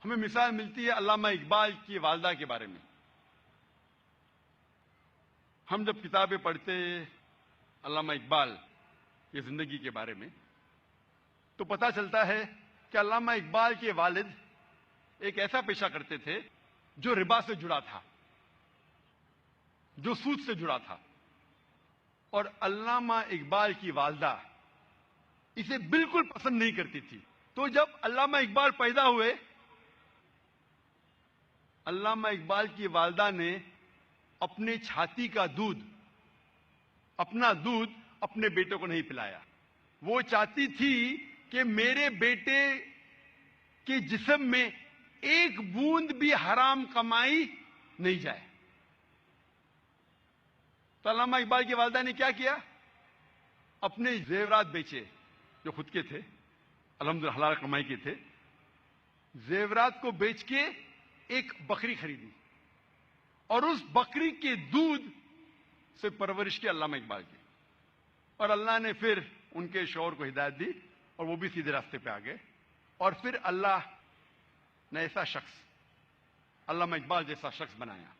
ہمیں مثال ملتی ہے علامہ اقبال کی والدہ کے بارے میں. ہم جب کتابیں پڑھتے علامہ اقبال کی زندگی کے بارے میں تو پتہ چلتا ہے کہ علامہ اقبال کے والد ایک ایسا پیشہ کرتے تھے جو ربا سے جڑا تھا، جو سود سے جڑا تھا، اور علامہ اقبال کی والدہ اسے بالکل پسند نہیں کرتی تھی. تو جب علامہ اقبال پیدا ہوئے، علامہ اقبال کی والدہ نے اپنے چھاتی کا دودھ، اپنا دودھ اپنے بیٹے کو نہیں پلایا. وہ چاہتی تھی کہ میرے بیٹے کے جسم میں ایک بوند بھی حرام کمائی نہیں جائے. تو علامہ اقبال کی والدہ نے کیا کیا؟ اپنے زیورات بیچے جو خود کے تھے، الحمدللہ حلال کمائی کے تھے. زیورات کو بیچ کے ایک بکری خریدی اور اس بکری کے دودھ سے پرورش کی علامہ اقبال کی. اور اللہ نے پھر ان کے شوہر کو ہدایت دی اور وہ بھی سیدھے راستے پہ آ گئے. اور پھر اللہ نے ایسا شخص، علامہ اقبال جیسا شخص بنایا.